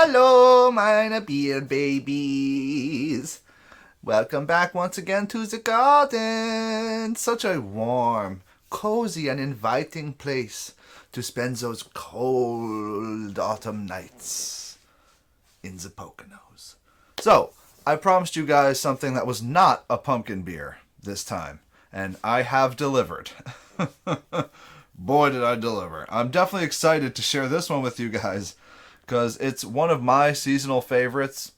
Hallo, meine beer babies. Welcome back once again to the garden. Such a warm, cozy, and inviting place to spend those cold autumn nights in the Poconos. So, I promised you guys something that was not a pumpkin beer this time, and I have delivered. Boy, did I deliver. I'm definitely excited to share this one with you guys because it's one of my seasonal favorites.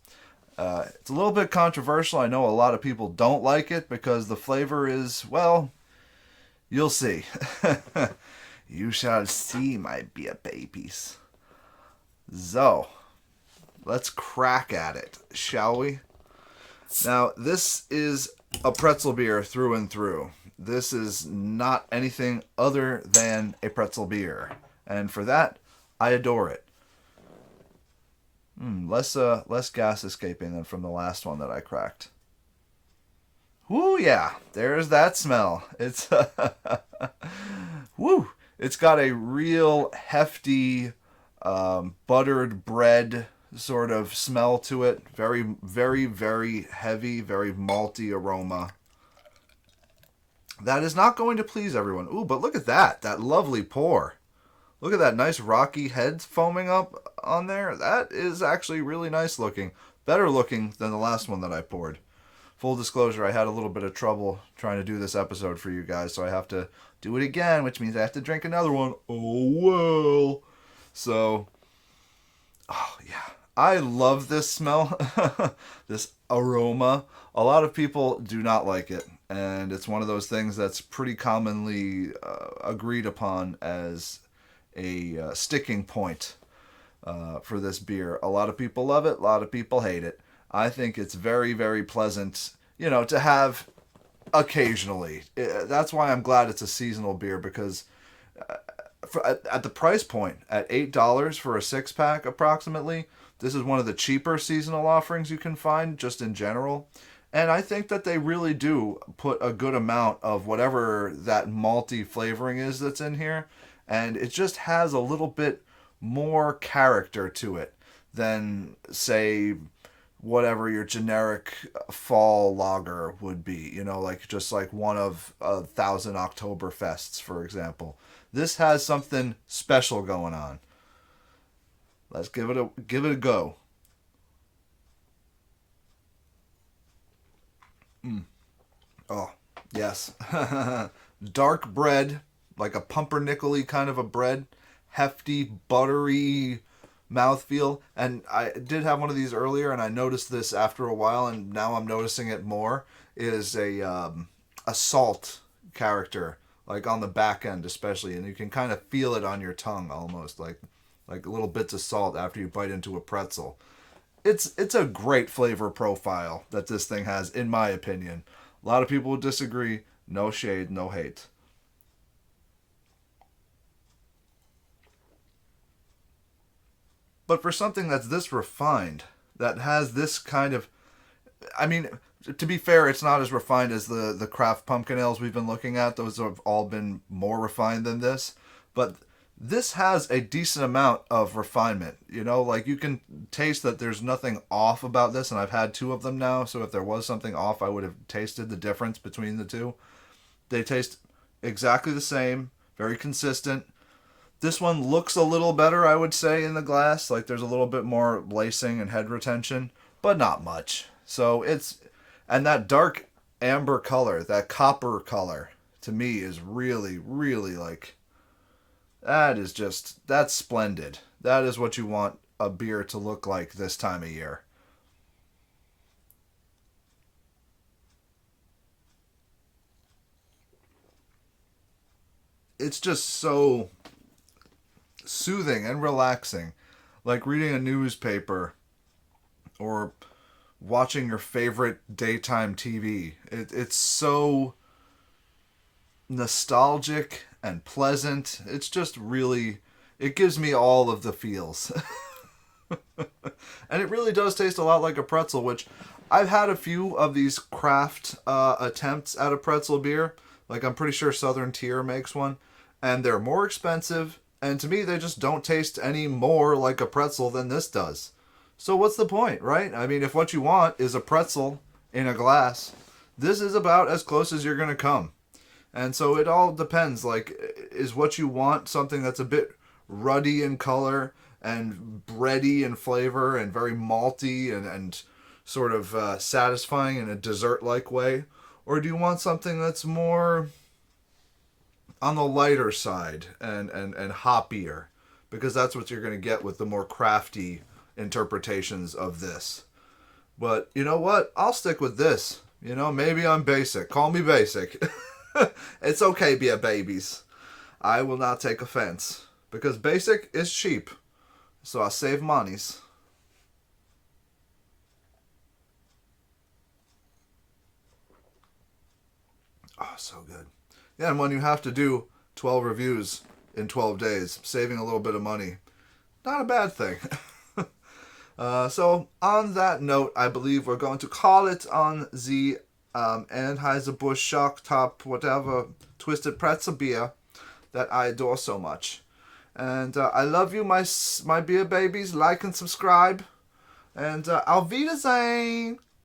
It's a little bit controversial. I know a lot of people don't like it because the flavor is, well, you'll see. You shall see, my dear babies. So, let's crack at it, shall we? Now, this is a pretzel beer through and through. This is not anything other than a pretzel beer. And for that, I adore it. Less gas escaping than from the last one that I cracked. Woo, yeah, there's that smell. It's woo. It's got a real hefty buttered bread sort of smell to it. Very, very, very heavy, very malty aroma. That is not going to please everyone. Ooh, but look at that. That lovely pour. Look at that nice rocky head foaming up on there. That is actually really nice looking. Better looking than the last one that I poured. Full disclosure, I had a little bit of trouble trying to do this episode for you guys, so I have to do it again, which means I have to drink another one. Oh, well. So, oh, yeah. I love this smell, this aroma. A lot of people do not like it, and it's one of those things that's pretty commonly agreed upon as a sticking point for this beer. A lot of people love it, a lot of people hate it. I think it's very, very pleasant, to have occasionally. That's why I'm glad it's a seasonal beer because at the price point, at $8 for a 6-pack approximately, this is one of the cheaper seasonal offerings you can find just in general. And I think that they really do put a good amount of whatever that malty flavoring is that's in here. And it just has a little bit more character to it than, say, whatever your generic fall lager would be. Just like one of 1,000 Oktoberfests, for example. This has something special going on. Let's give it a go. Oh, yes. Dark bread, like a pumpernickel-y kind of a bread. Hefty, buttery mouthfeel. And I did have one of these earlier, and I noticed this after a while, and now I'm noticing it more, is a salt character, like on the back end especially. And you can kind of feel it on your tongue almost, like little bits of salt after you bite into a pretzel. It's a great flavor profile that this thing has, in my opinion. A lot of people would disagree. No shade, no hate. But for something that's this refined, that has this kind of... I mean, to be fair, it's not as refined as the craft pumpkin ales we've been looking at. Those have all been more refined than this. But this has a decent amount of refinement. You can taste that there's nothing off about this, and I've had 2 of them now, so if there was something off, I would have tasted the difference between the 2. They taste exactly the same, very consistent. This one looks a little better, I would say, in the glass. Like there's a little bit more lacing and head retention, but not much. So and that dark amber color, that copper color, to me is really, really that's splendid. That is what you want a beer to look like this time of year. It's just so soothing and relaxing. Like reading a newspaper or watching your favorite daytime TV. It's so nostalgic and pleasant. It's just really, it gives me all of the feels. And it really does taste a lot like a pretzel, which I've had a few of these craft attempts at a pretzel beer. Like I'm pretty sure Southern Tier makes one. And they're more expensive. And to me, they just don't taste any more like a pretzel than this does. So what's the point, right? I mean, if what you want is a pretzel in a glass, this is about as close as you're going to come. And so it all depends. Like, is what you want something that's a bit ruddy in color and bready in flavor and very malty and sort of satisfying in a dessert like way? Or do you want something that's more on the lighter side and hoppier? Because that's what you're going to get with the more crafty interpretations of this. But you know what? I'll stick with this. You know, maybe I'm basic. Call me basic. It's okay, be a babies. I will not take offense. Because basic is cheap. So I save monies. Oh, so good. Yeah, and when you have to do 12 reviews in 12 days, saving a little bit of money, not a bad thing. So on that note, I believe we're going to call it on the Anheuser-Busch Shock Top, whatever, Twisted Pretzel beer that I adore so much. And I love you, my beer babies. Like and subscribe. And auf Wiedersehen.